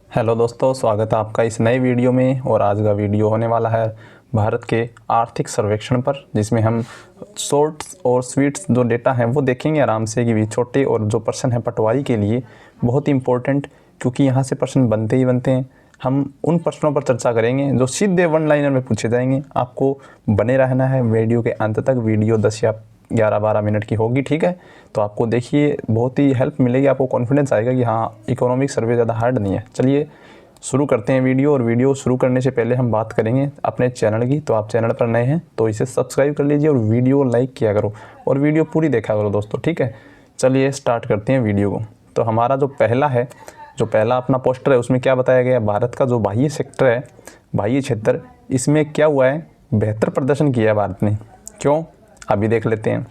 Hello दोस्तों, स्वागत है आपका इस नए वीडियो में। और आज का वीडियो होने वाला है भारत के आर्थिक सर्वेक्षण पर, जिसमें हम शॉर्ट्स और स्वीट्स जो डेटा हैं वो देखेंगे आराम से कि भी छोटे और जो प्रश्न हैं पटवारी के लिए बहुत ही इंपॉर्टेंट, क्योंकि यहाँ से प्रश्न बनते ही बनते हैं। हम उन प्रश्नों पर चर्चा करेंगे जो सीधे वन लाइनर में पूछे जाएंगे। आपको बने रहना है वीडियो के अंत तक। वीडियो 10 या 11-12 मिनट की होगी, ठीक है। तो आपको देखिए बहुत ही हेल्प मिलेगी, आपको कॉन्फिडेंस आएगा कि हाँ इकोनॉमिक सर्वे ज़्यादा हार्ड नहीं है। चलिए शुरू करते हैं वीडियो। और वीडियो शुरू करने से पहले हम बात करेंगे अपने चैनल की। तो आप चैनल पर नए हैं तो इसे सब्सक्राइब कर लीजिए और वीडियो लाइक किया करो और वीडियो पूरी देखा करो दोस्तों, ठीक है। चलिए स्टार्ट करते हैं वीडियो को। तो हमारा जो पहला अपना पोस्टर है उसमें क्या बताया गया है, भारत का जो बाह्य सेक्टर है, बाह्य क्षेत्र, इसमें क्या हुआ है, बेहतर प्रदर्शन किया है भारत ने। क्यों, अभी देख लेते हैं।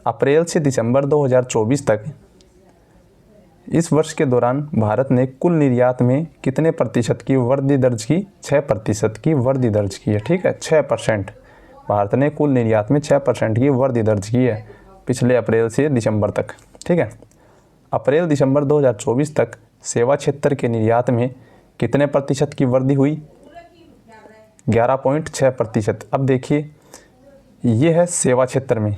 अप्रैल से दिसंबर 2024 तक इस वर्ष के दौरान भारत ने कुल निर्यात में कितने प्रतिशत की वृद्धि दर्ज की? 6% की वृद्धि दर्ज की है, ठीक है। 6%। भारत ने कुल निर्यात में 6% की वृद्धि दर्ज की है पिछले अप्रैल से दिसंबर तक, ठीक है। अप्रैल दिसंबर 2024 तक सेवा क्षेत्र के निर्यात में कितने प्रतिशत की वृद्धि हुई? 11.6%। अब देखिए ये है सेवा क्षेत्र में,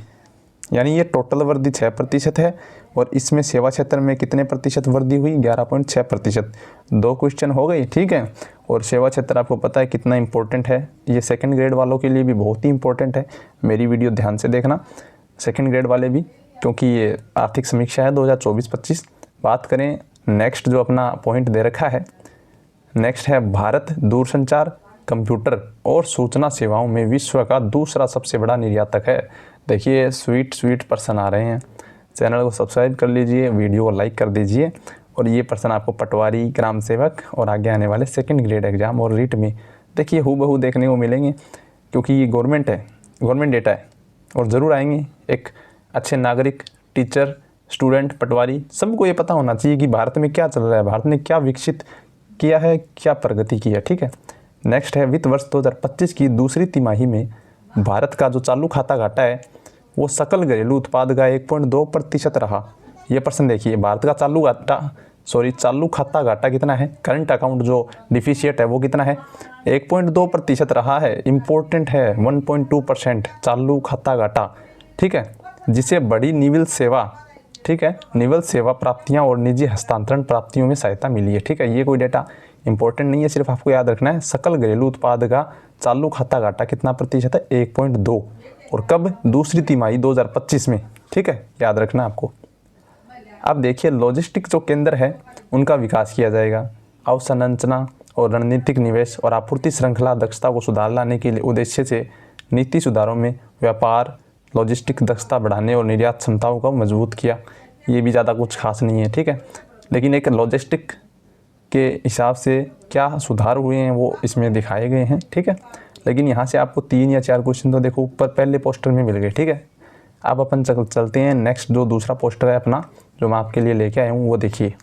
यानी ये टोटल वृद्धि 6% है और इसमें सेवा क्षेत्र में कितने प्रतिशत वृद्धि हुई? 11.6%। 2 क्वेश्चन हो गए, ठीक है। और सेवा क्षेत्र आपको पता है कितना इंपॉर्टेंट है, ये सेकंड ग्रेड वालों के लिए भी बहुत ही इंपॉर्टेंट है। मेरी वीडियो ध्यान से देखना, सेकंड ग्रेड वाले भी, क्योंकि ये आर्थिक समीक्षा है 2024-25। बात करें नेक्स्ट, जो अपना पॉइंट दे रखा है, नेक्स्ट है भारत दूरसंचार, कंप्यूटर और सूचना सेवाओं में विश्व का दूसरा सबसे बड़ा निर्यातक है। देखिए स्वीट पर्सन आ रहे हैं। चैनल को सब्सक्राइब कर लीजिए, वीडियो को लाइक कर दीजिए। और ये पर्सन आपको पटवारी, ग्राम सेवक और आगे आने वाले सेकंड ग्रेड एग्जाम और रीट में देखिए हूबहू देखने को मिलेंगे, क्योंकि ये गवर्नमेंट डेटा है और ज़रूर आएंगे। एक अच्छे नागरिक, टीचर, स्टूडेंट, पटवारी, सबको ये पता होना चाहिए कि भारत में क्या चल रहा है, भारत ने क्या विकसित किया है, क्या प्रगति की है, ठीक है। नेक्स्ट है वित्त वर्ष 2025 की दूसरी तिमाही में भारत का जो चालू खाता घाटा है वो सकल घरेलू उत्पाद का 1.2% रहा। ये प्रश्न देखिए, भारत का चालू खाता घाटा कितना है? करंट अकाउंट जो डिफिशिएट है वो कितना है? 1.2% रहा है। इम्पोर्टेंट है, 1.2% चालू खाता घाटा, ठीक है। जिसे बड़ी निविल सेवा, ठीक है, निवल सेवा प्राप्तियां और निजी हस्तांतरण प्राप्तियों में सहायता मिली है, ठीक है। ये कोई डेटा इंपॉर्टेंट नहीं है, सिर्फ आपको याद रखना है सकल घरेलू उत्पाद का चालू खाता घाटा कितना प्रतिशत है? 1.2। और कब? दूसरी तिमाही 2025 में, ठीक है, याद रखना आपको। अब देखिए लॉजिस्टिक जो केंद्र है उनका विकास किया जाएगा। अवसंरचना और रणनीतिक निवेश और आपूर्ति श्रृंखला दक्षता को सुधार लाने के लिए उद्देश्य से नीति सुधारों में व्यापार, लॉजिस्टिक दक्षता बढ़ाने और निर्यात क्षमताओं को मजबूत किया। ये भी ज़्यादा कुछ खास नहीं है, ठीक है। लेकिन एक लॉजिस्टिक के हिसाब से क्या सुधार हुए हैं वो इसमें दिखाए गए हैं, ठीक है। लेकिन यहाँ से आपको 3 या 4 क्वेश्चन तो देखो ऊपर पहले पोस्टर में मिल गए, ठीक है। अब अपन चलते हैं नेक्स्ट, जो दूसरा पोस्टर है अपना, जो मैं आपके लिए लेके आया हूँ, वो देखिए।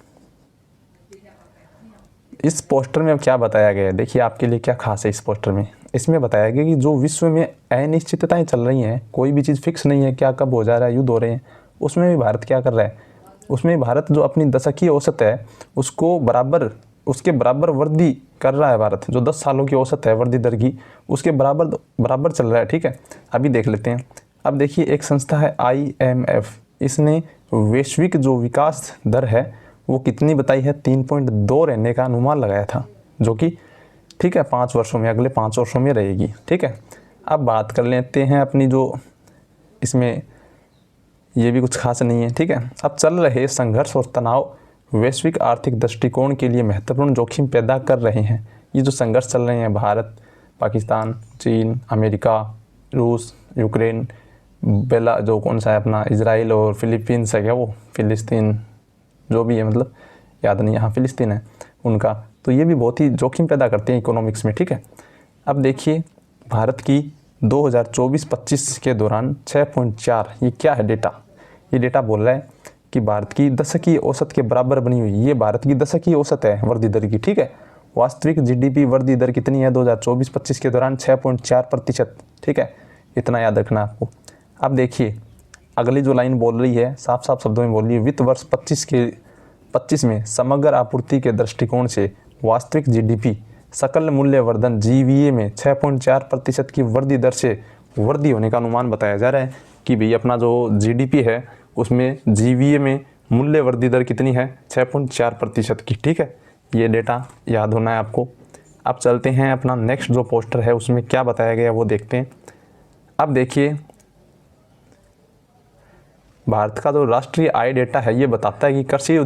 इस पोस्टर में अब क्या बताया गया है, देखिए आपके लिए क्या खास है इस पोस्टर में। इसमें बताया गया कि जो विश्व में अनिश्चितताएं चल रही हैं, कोई भी चीज़ फिक्स नहीं है, क्या कब हो जा रहा है, युद्ध हो रहे हैं, उसमें भी भारत क्या कर रहा है? उसमें भारत जो अपनी दशकीय औसत है उसके बराबर वृद्धि कर रहा है। भारत जो 10 सालों की औसत है वृद्धि दर की, उसके बराबर चल रहा है, ठीक है। अभी देख लेते हैं। अब देखिए एक संस्था है IMF, इसने वैश्विक जो विकास दर है वो कितनी बताई है? 3.2 रहने का अनुमान लगाया था, जो कि ठीक है 5 वर्षों में, अगले 5 वर्षों में रहेगी, ठीक है। अब बात कर लेते हैं अपनी जो इसमें, ये भी कुछ खास नहीं है, ठीक है। अब चल रहे संघर्ष और तनाव वैश्विक आर्थिक दृष्टिकोण के लिए महत्वपूर्ण जोखिम पैदा कर रहे हैं। ये जो संघर्ष चल रहे हैं, भारत, पाकिस्तान, चीन, अमेरिका, रूस, यूक्रेन, जो कौन सा है अपना, इजराइल और फिलीपींस है क्या, वो फिलिस्तीन जो भी है, मतलब याद नहीं, यहाँ फिलिस्तीन है उनका। तो ये भी बहुत ही जोखिम पैदा करते हैं इकोनॉमिक्स में, ठीक है। अब देखिए भारत की 2024-25 के दौरान 6.4, ये क्या है डेटा? ये डेटा बोल रहा है कि भारत की दशकीय औसत के बराबर बनी हुई, ये भारत की दशकीय औसत है वृद्धि दर की, ठीक है। वास्तविक GDP वृद्धि दर कितनी है 2024-25 के दौरान? 6.4%, ठीक है। इतना याद रखना आपको। अब देखिए अगली जो लाइन बोल रही है, साफ साफ शब्दों में बोल रही है, वित्त वर्ष 25 में समग्र आपूर्ति के दृष्टिकोण से वास्तविक जीडीपी सकल मूल्य वर्धन जीवीए में 6.4% की वृद्धि दर से वृद्धि होने का अनुमान बताया जा रहा है कि भाई अपना जो जीडीपी है उसमें जीवीए में मूल्य वृद्धि दर कितनी है, 6.4% की। ठीक है, ये डेटा याद होना है आपको। अब चलते हैं अपना नेक्स्ट जो पोस्टर है उसमें क्या बताया गया वो देखते हैं। अब देखिए भारत का जो राष्ट्रीय आय डेटा है ये बताता है कि कृषि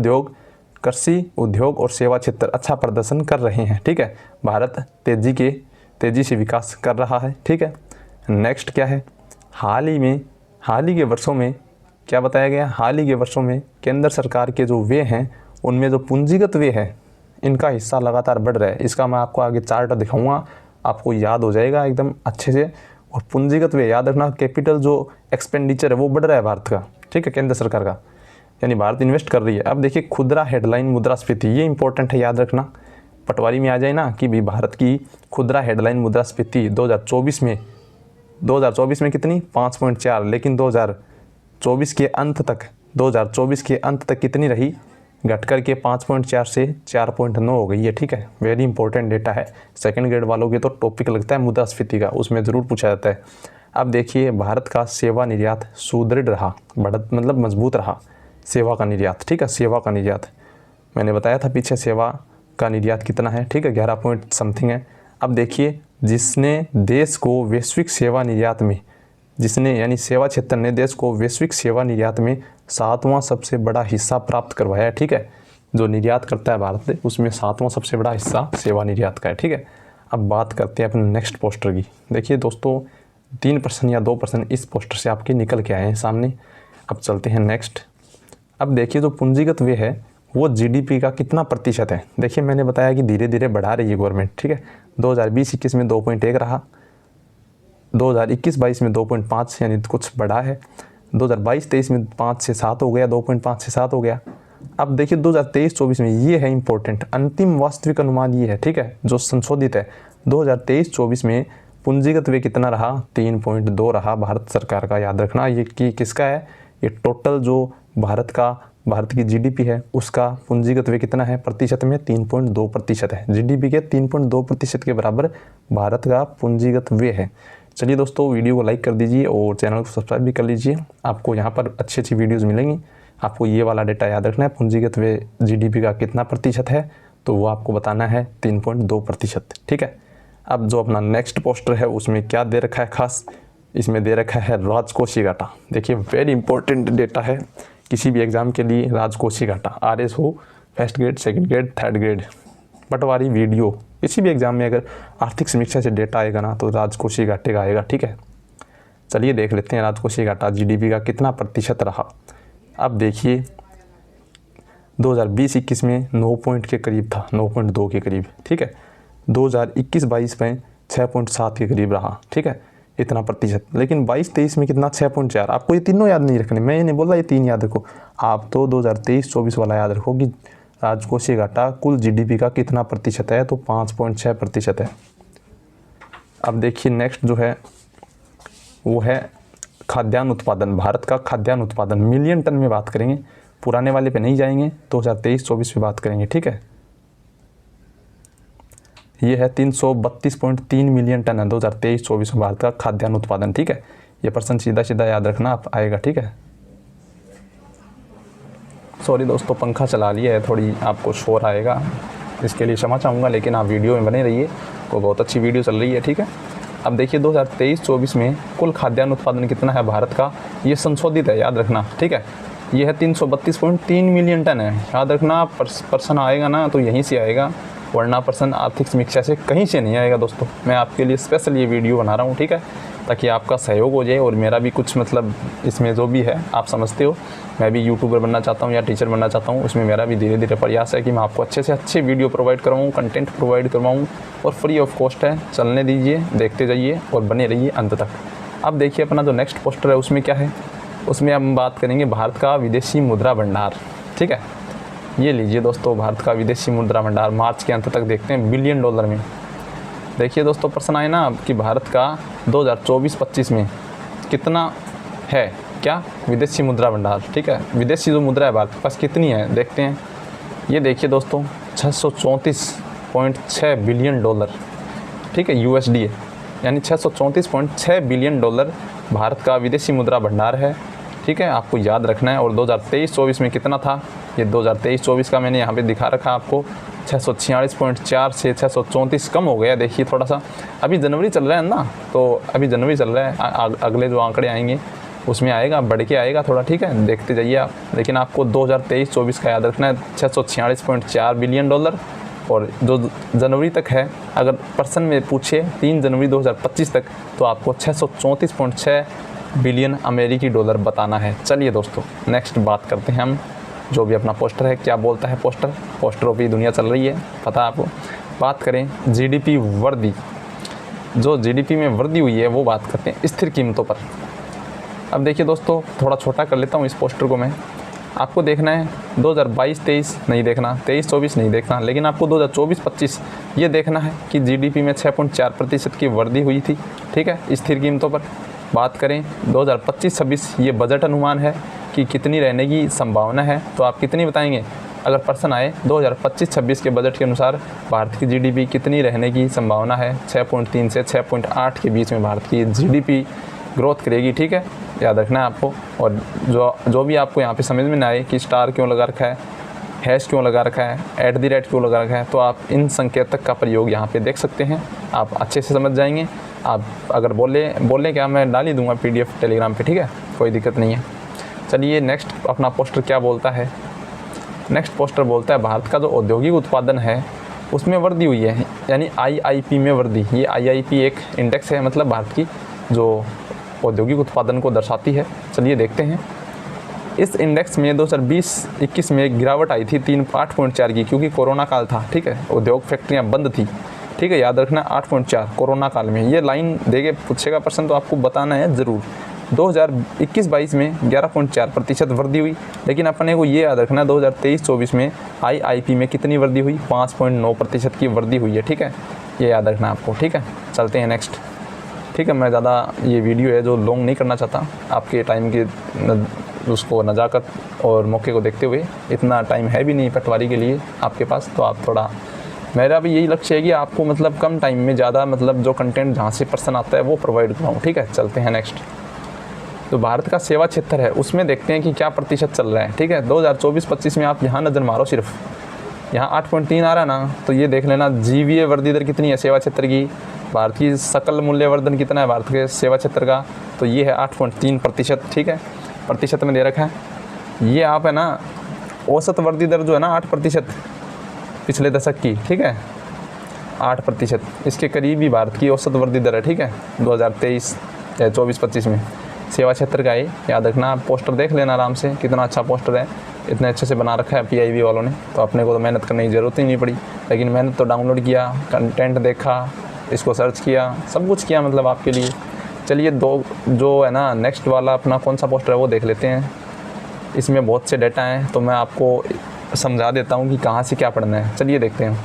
उद्योग और सेवा क्षेत्र अच्छा प्रदर्शन कर रहे हैं। ठीक है, भारत तेजी से विकास कर रहा है। ठीक है, नेक्स्ट क्या है, हाल ही के वर्षों में क्या बताया गया, हाल ही के वर्षों में केंद्र सरकार के जो व्यय हैं उनमें जो पूंजीगत व्यय है इनका हिस्सा लगातार बढ़ रहा है। इसका मैं आपको आगे चार्ट दिखाऊंगा, आपको याद हो जाएगा एकदम अच्छे से। और पूंजीगत व्यय याद रखना, कैपिटल जो एक्सपेंडिचर है वो बढ़ रहा है भारत का। ठीक है, केंद्र सरकार का, यानी भारत इन्वेस्ट कर रही है। अब देखिए खुदरा हेडलाइन मुद्रास्फीति, ये इंपॉर्टेंट है, याद रखना। पटवारी में आ जाए ना कि भी भारत की खुदरा हेडलाइन मुद्रास्फीति 2024 में कितनी 5.4, लेकिन 2024 के अंत तक कितनी रही, घट करके 5.4 से 4.9 हो गई है। ठीक है, वेरी इंपॉर्टेंट डेटा है। सेकंड ग्रेड वालों के तो टॉपिक लगता है मुद्रास्फीति का, उसमें ज़रूर पूछा जाता है। अब देखिए भारत का सेवा निर्यात सुदृढ़ रहा, बढ़त मतलब मजबूत रहा सेवा का निर्यात। ठीक है, सेवा का निर्यात मैंने बताया था पीछे, सेवा का निर्यात कितना है। ठीक है, 11 पॉइंट समथिंग है। अब देखिए जिसने देश को वैश्विक सेवा निर्यात में, यानी सेवा क्षेत्र ने देश को वैश्विक सेवा निर्यात में 7वां सबसे बड़ा हिस्सा प्राप्त करवाया है। ठीक है, जो निर्यात करता है भारत उसमें 7वां सबसे बड़ा हिस्सा सेवा निर्यात का है। ठीक है, अब बात करते हैं अपने नेक्स्ट पोस्टर की। देखिए दोस्तों 3% या 2% इस पोस्टर से आपके निकल के आए हैं सामने। अब चलते हैं नेक्स्ट। अब देखिए जो पूंजीगत व्यय है वो जीडीपी का कितना प्रतिशत है। देखिए मैंने बताया कि धीरे धीरे बढ़ा रही है गवर्नमेंट। ठीक है, 2020-21 में 2.1 रहा, 2021-22 में 2.5 यानी कुछ बढ़ा है, 2022-23 में 5 से 7 हो गया, 2.5 से 7 हो गया। अब देखिए 2023-24 में ये है इंपॉर्टेंट, अंतिम वास्तविक अनुमान ये है। ठीक है, जो संशोधित है 2023-24 में पूंजीगत व्यय कितना रहा, 3.2 रहा भारत सरकार का। याद रखना ये कि किसका है, ये टोटल जो भारत की जीडीपी है उसका पूंजीगत व्यय कितना है, प्रतिशत में 3.2% है। जीडीपी के 3.2% के बराबर भारत का पूंजीगत व्यय है। चलिए दोस्तों वीडियो को लाइक कर दीजिए और चैनल को सब्सक्राइब भी कर लीजिए, आपको यहाँ पर अच्छी अच्छी वीडियोज़ मिलेंगी। आपको ये वाला डेटा याद रखना है, पूंजीगत व्यय जीडीपी का कितना प्रतिशत है, तो वो आपको बताना है 3.2%। ठीक है, अब जो अपना नेक्स्ट पोस्टर है उसमें क्या दे रखा है खास, इसमें दे रखा है राजकोषीय घाटा। देखिए वेरी इंपॉर्टेंट डेटा है किसी भी एग्जाम के लिए, राजकोषीय घाटा। आरएस हो, first grade, second grade, third grade, patwari, video, किसी भी एग्जाम में अगर आर्थिक समीक्षा से डेटा आएगा ना तो राजकोषीय घाटे का आएगा। ठीक है, चलिए देख लेते हैं राजकोषीय घाटा जीडीपी का कितना प्रतिशत रहा। अब देखिए 2020-21 में 9 पॉइंट के करीब था, 9.2 के करीब। ठीक है, 2021-22 में 6.7 के करीब रहा। ठीक है, इतना प्रतिशत। लेकिन 22-23 में कितना, 6.4। आपको ये तीनों याद नहीं रखने, मैं ये नहीं बोल रहा ये 3 याद रखो, आप तो 2023-24 वाला याद रखो कि राजकोषीय घाटा कुल जीडीपी का कितना प्रतिशत है, तो 5.6% है। अब देखिए नेक्स्ट जो है वो है खाद्यान्न उत्पादन। भारत का खाद्यान्न उत्पादन मिलियन टन में बात करेंगे, पुराने वाले पे नहीं जाएंगे, 2023-24 पे बात करेंगे। ठीक है, ये है 332.3 मिलियन टन है 2023-24 में भारत का खाद्यान्न उत्पादन। ठीक है, ये % सीधा सीधा याद रखना आप आएगा। ठीक है, सॉरी दोस्तों पंखा चला लिया है, थोड़ी आपको शोर आएगा, इसके लिए क्षमा चाहूँगा, लेकिन आप वीडियो में बने रहिए, को बहुत अच्छी वीडियो चल रही है। ठीक है, अब देखिए 2023-24 में कुल खाद्यान्न उत्पादन कितना है भारत का, ये संशोधित है, याद रखना। ठीक है, ये है 332.3 मिलियन टन है। याद रखना पर्सन आएगा ना तो यहीं से आएगा, वरना पर्सन आर्थिक समीक्षा से कहीं से नहीं आएगा। दोस्तों मैं आपके लिए स्पेशल ये वीडियो बना रहा हूँ। ठीक है, ताकि आपका सहयोग हो जाए और मेरा भी कुछ मतलब इसमें जो भी है आप समझते हो, मैं भी यूट्यूबर बनना चाहता हूँ या टीचर बनना चाहता हूँ, उसमें मेरा भी धीरे धीरे प्रयास है कि मैं आपको अच्छे से अच्छे वीडियो प्रोवाइड करवाऊँ, कंटेंट प्रोवाइड करवाऊँ, और फ्री ऑफ कॉस्ट है। चलने दीजिए, देखते जाइए और बने रहिए अंत तक। अब देखिए अपना जो नेक्स्ट पोस्टर है उसमें क्या है, उसमें हम बात करेंगे भारत का विदेशी मुद्रा भंडार। ठीक है, ये लीजिए दोस्तों, भारत का विदेशी मुद्रा भंडार मार्च के अंत तक देखते हैं बिलियन डॉलर में। देखिए दोस्तों प्रश्न आए ना कि भारत का 2024-25 में कितना है, क्या विदेशी मुद्रा भंडार। ठीक है, विदेशी जो मुद्रा है भारत के पास कितनी है देखते हैं। ये देखिए दोस्तों 634 $634.6 बिलियन, ठीक है, USD है, यानी $634.6 बिलियन भारत का विदेशी मुद्रा भंडार है, ठीक है, आपको याद रखना है। और 2023-24 में कितना था, ये 2023-24 का मैंने यहाँ पे दिखा रखा आपको, 646.4 से 634 कम हो गया। देखिए थोड़ा सा, अभी जनवरी चल रहा है ना, तो अभी जनवरी चल रहा है, अगले जो आंकड़े आएंगे उसमें आएगा, बढ़ के आएगा थोड़ा, ठीक है, देखते जाइए आप। लेकिन आपको 2023-24 का याद रखना है, $646.4 बिलियन। और जो जनवरी तक है, अगर पर्सन में पूछे 3 जनवरी 2025 तक, तो आपको 634.6 बिलियन अमेरिकी डॉलर बताना है। चलिए दोस्तों, नेक्स्ट बात करते हैं हम, जो भी अपना पोस्टर है, क्या बोलता है पोस्टरों पे दुनिया चल रही है, पता है आपको। बात करें GDP वृद्धि, जो GDP में वृद्धि हुई है वो बात करते हैं स्थिर कीमतों पर। अब देखिए दोस्तों, थोड़ा छोटा कर लेता हूँ इस पोस्टर को मैं। आपको देखना है 2022-23 नहीं देखना, 23-24 नहीं देखना, लेकिन आपको 2024-25 ये देखना है कि GDP में 6.4% की वृद्धि हुई थी, ठीक है, स्थिर कीमतों पर। बात करें 2025-26 ये बजट अनुमान है कि कितनी रहने की संभावना है, तो आप कितनी बताएंगे? अगर पर्सन आए 2025-26 के बजट के अनुसार भारत की GDP कितनी रहने की संभावना है, 6.3 से 6.8 के बीच में भारत की GDP ग्रोथ करेगी, ठीक है, याद रखना है आपको। और जो भी आपको यहाँ पे समझ में ना आए कि स्टार क्यों लगा रखा है, हैश क्यों लगा रखा है, @ क्यों लगा रखा है, तो आप इन संकेतक का प्रयोग यहाँ पे देख सकते हैं, आप अच्छे से समझ जाएंगे। आप अगर बोले क्या, मैं डाल ही दूँगा PDF टेलीग्राम पे, ठीक है, कोई दिक्कत नहीं है। चलिए नेक्स्ट अपना पोस्टर क्या बोलता है। नेक्स्ट पोस्टर बोलता है भारत का जो औद्योगिक उत्पादन है उसमें वृद्धि हुई है, यानी IIP में वृद्धि। ये IIP एक इंडेक्स है, मतलब भारत की जो औद्योगिक उत्पादन को दर्शाती है। चलिए देखते हैं। इस इंडेक्स में 2020-21 में एक गिरावट आई थी 8.4 की, क्योंकि कोरोना काल था, ठीक है, उद्योग फैक्ट्रियाँ बंद थी, ठीक है, याद रखना 8.4 कोरोना काल में। ये लाइन देके पूछेगा पर्सन तो आपको बताना है ज़रूर। 2021-22 में 11.4% वृद्धि हुई, लेकिन अपने को ये याद रखना है 2023-24 में IIP में कितनी वृद्धि हुई, 5.9% की वृद्धि हुई है, ठीक है, ये याद रखना है आपको, ठीक है। चलते हैं नेक्स्ट, ठीक है। मैं ज़्यादा ये वीडियो है जो लॉन्ग नहीं करना चाहता, आपके टाइम के उसको नज़ाकत और मौके को देखते हुए, इतना टाइम है भी नहीं पटवारी के लिए आपके पास, तो आप थोड़ा, मेरा भी यही लक्ष्य है कि आपको मतलब कम टाइम में ज़्यादा मतलब जो कंटेंट जहाँ से पर्सन आता है वो प्रोवाइड कराऊँ, ठीक है। चलते हैं नेक्स्ट। तो भारत का सेवा क्षेत्र है, उसमें देखते हैं कि क्या प्रतिशत चल रहा है, ठीक है। 2024-25 में आप यहाँ नज़र मारो, सिर्फ यहाँ 8.3 आ रहा है ना, तो ये देख लेना GVA वृद्धि दर कितनी है सेवा क्षेत्र की। भारत की सकल मूल्यवर्धन कितना है भारत के सेवा क्षेत्र का, तो ये है 8.3%, ठीक है, प्रतिशत में दे रखा है। ये आप है ना औसत वृद्धि दर जो है ना 8% पिछले दशक की, ठीक है, 8%, इसके करीब ही भारत की औसत वृद्धि दर है, ठीक है, 2023-24-25 में सेवा क्षेत्र का। ये याद रखना, आप पोस्टर देख लेना आराम से, कितना अच्छा पोस्टर है, इतने अच्छे से बना रखा है PIB वालों ने, तो अपने को तो मेहनत करने की ज़रूरत ही नहीं पड़ी। लेकिन मैंने तो डाउनलोड किया, कंटेंट देखा, इसको सर्च किया, सब कुछ किया मतलब आपके लिए। चलिए दो जो है ना नेक्स्ट वाला अपना कौन सा पोस्टर है वो देख लेते हैं। इसमें बहुत से डेटा हैं, तो मैं आपको समझा देता हूँ कि कहाँ से क्या पढ़ना है। चलिए देखते हैं।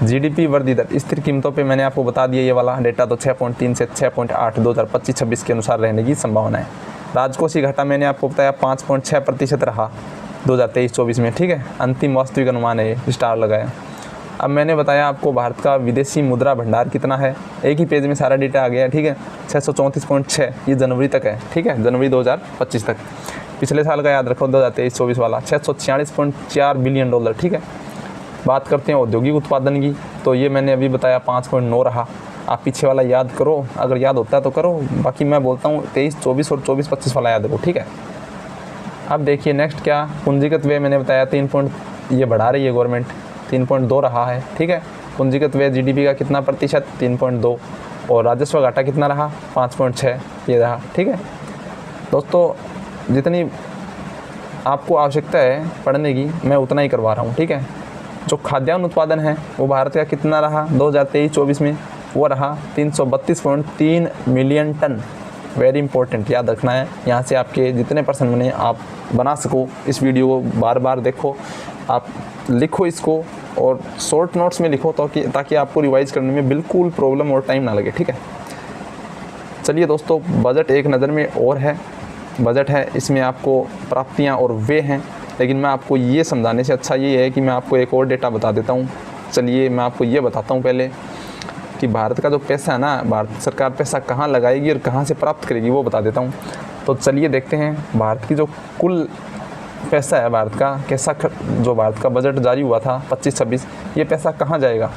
GDP वृद्धि दर स्थिर कीमतों पे मैंने आपको बता दिया, ये वाला डेटा तो 6.3 से 6.8 2025-26 के अनुसार रहने की संभावना है। राजकोषीय घाटा मैंने आपको बताया 5.6% रहा 2023-24 में, ठीक है, अंतिम वास्तविक अनुमान है, ये स्टार लगाया। अब मैंने बताया आपको भारत का विदेशी मुद्रा भंडार कितना है, एक ही पेज में सारा डेटा आ गया, ठीक है, 634.6, ये जनवरी तक है, ठीक है, जनवरी 2025 तक। पिछले साल का याद रखो 2023-24 वाला 646.4 बिलियन डॉलर, ठीक है। बात करते हैं औद्योगिक उत्पादन की, तो ये मैंने अभी बताया 5.9 रहा। आप पीछे वाला याद करो, अगर याद होता है तो करो, बाकी मैं बोलता हूँ 23-24 और 24-25 वाला याद रखो, ठीक है। अब देखिए नेक्स्ट क्या, पूंजीगत व्यय मैंने बताया 3 ये बढ़ा रही है गवर्नमेंट, 3.2 रहा है, ठीक है। पूंजीगत व्यय GDP का कितना प्रतिशत, 3.2, और राजस्व घाटा कितना रहा, 5.6 ये रहा, ठीक है। दोस्तों जितनी आपको आवश्यकता है पढ़ने की मैं उतना ही करवा रहा हूँ, ठीक है। जो खाद्यान्न उत्पादन है वो भारत का कितना रहा 2023-24 में, वो रहा 332.3 मिलियन टन। वेरी इंपॉर्टेंट, याद रखना है। यहाँ से आपके जितने पर्सन बने आप बना सको, इस वीडियो को बार बार देखो, आप लिखो इसको और शॉर्ट नोट्स में लिखो, ताकि आपको रिवाइज करने में बिल्कुल प्रॉब्लम और टाइम ना लगे, ठीक है। चलिए दोस्तों, बजट एक नज़र में और है, बजट है, इसमें आपको प्राप्तियाँ और व्यय हैं, लेकिन मैं आपको ये समझाने से अच्छा ये है कि मैं आपको एक और डेटा बता देता हूँ। चलिए मैं आपको ये बताता हूँ पहले कि भारत का जो पैसा है ना, भारत सरकार पैसा कहाँ लगाएगी और कहाँ से प्राप्त करेगी वो बता देता हूँ। तो चलिए देखते हैं भारत की जो कुल पैसा है भारत का, कैसा जो भारत का बजट जारी हुआ था 25-26, ये पैसा कहाँ जाएगा।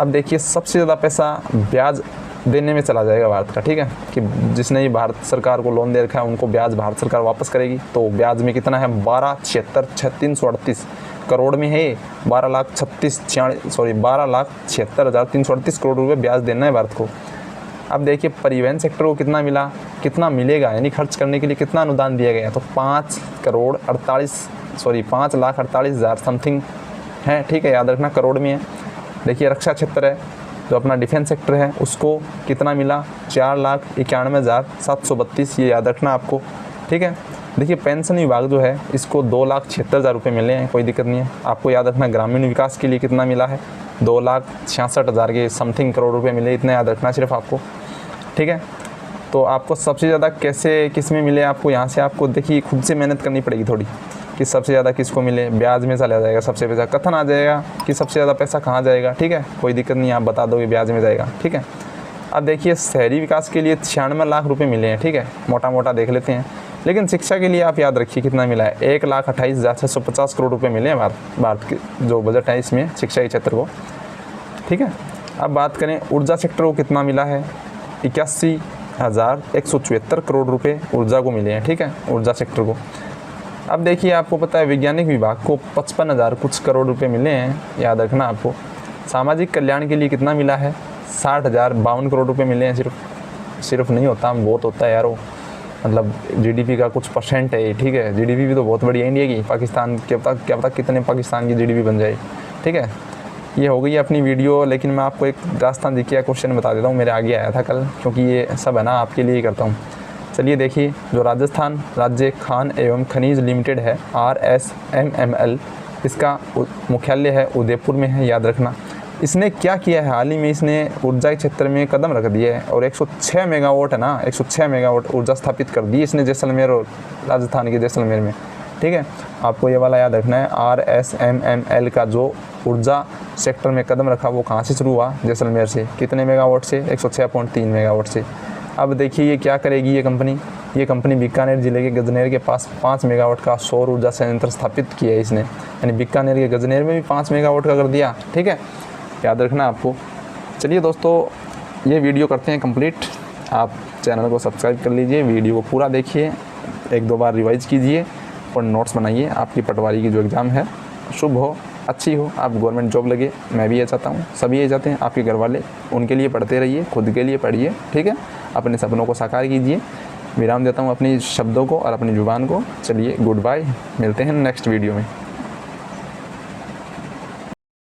अब देखिए सबसे ज़्यादा पैसा ब्याज देने में चला जाएगा भारत का, ठीक है, कि जिसने ये भारत सरकार को लोन दे रखा है उनको ब्याज भारत सरकार वापस करेगी। तो ब्याज में कितना है, 12,76,338 करोड़ में है, 12,76,338 करोड़ रुपये ब्याज देना है भारत को। अब देखिए परिवहन सेक्टर को कितना मिला, कितना मिलेगा, यानी खर्च करने के लिए कितना अनुदान दिया गया, तो 5,48,000 समथिंग है, ठीक है, याद रखना करोड़ में है। देखिए रक्षा क्षेत्र है, जो अपना डिफेंस सेक्टर है, उसको कितना मिला, 4,91,732, ये याद रखना आपको, ठीक है। देखिए पेंशन विभाग जो है इसको 2,76,000 रुपये मिले हैं, कोई दिक्कत नहीं है। आपको याद रखना ग्रामीण विकास के लिए कितना मिला है, 2,66,000 के समथिंग करोड़ रुपये मिले, इतना याद रखना सिर्फ आपको, ठीक है। तो आपको सबसे ज़्यादा कैसे किस में मिले, आपको यहाँ से आपको देखिए खुद से मेहनत करनी पड़ेगी थोड़ी कि सबसे ज़्यादा किसको मिले। ब्याज में चला जाएगा सबसे पैसा, कथन आ जाएगा कि सबसे ज़्यादा पैसा कहाँ जाएगा, ठीक है, कोई दिक्कत नहीं, आप बता दोगे ब्याज में जाएगा, ठीक है। अब देखिए शहरी विकास के लिए 96 लाख रुपये मिले हैं, ठीक है, मोटा मोटा देख लेते हैं। लेकिन शिक्षा के लिए आप याद रखिए कितना मिला है, 1,28,650 करोड़ रुपये मिले हैं भारत के जो बजट है इसमें शिक्षा के क्षेत्र को, ठीक है। अब बात करें ऊर्जा सेक्टर को कितना मिला है, 81,174 करोड़ रुपये ऊर्जा को मिले हैं, ठीक है, ऊर्जा सेक्टर को। अब देखिए आपको पता है वैज्ञानिक विभाग को 55,000 कुछ करोड़ रुपए मिले हैं, याद रखना आपको। सामाजिक कल्याण के लिए कितना मिला है, 60,052 करोड़ रुपए मिले हैं। सिर्फ नहीं होता, बहुत होता है यार वो, मतलब जीडीपी का कुछ परसेंट है, ठीक है। जीडीपी भी तो बहुत बड़ी है इंडिया की, पाकिस्तान क्या पता कितने पाकिस्तान की जीडीपी बन जाए, ठीक है। ये हो गई अपनी वीडियो, लेकिन मैं आपको एक राजस्थान जीके का क्वेश्चन बता देता हूँ, मेरे आगे आया था कल, क्योंकि ये सब है ना आपके लिए ही करता हूँ। चलिए देखिए, जो राजस्थान राज्य खान एवं खनिज लिमिटेड है RSMML, इसका मुख्यालय है उदयपुर में है, याद रखना। इसने क्या किया है, हाल ही में इसने ऊर्जा के क्षेत्र में कदम रख दिया है और 106 मेगावाट है ना, 106 मेगावाट ऊर्जा स्थापित कर दी इसने जैसलमेर और राजस्थान के जैसलमेर में, ठीक है। आपको ये वाला याद रखना है, RSMML का जो ऊर्जा सेक्टर में कदम रखा वो कहाँ से शुरू हुआ, जैसलमेर से। कितने मेगावाट से, 106.3 मेगावाट से। अब देखिए ये क्या करेगी ये कंपनी बीकानेर जिले के गजनेर के पास 5 मेगावाट का सौर ऊर्जा संयंत्र स्थापित किया है इसने, यानी बीकानेर के गजनेर में भी 5 मेगावाट का कर दिया, ठीक है, याद रखना आपको। चलिए दोस्तों ये वीडियो करते हैं कंप्लीट, आप चैनल को सब्सक्राइब कर लीजिए, वीडियो को पूरा देखिए, 1-2 बार रिवाइज कीजिए और नोट्स बनाइए। आपकी पटवारी की जो एग्ज़ाम है शुभ हो, अच्छी हो, आप गवर्नमेंट जॉब लगे, मैं भी ये चाहता हूँ, सभी ये चाहते हैं, आपके घर वाले, उनके लिए पढ़ते रहिए, खुद के लिए पढ़िए, ठीक है, अपने सपनों को साकार कीजिए। विराम देता हूँ अपनी शब्दों को और अपनी ज़ुबान को। चलिए गुड बाय, मिलते हैं नेक्स्ट वीडियो में।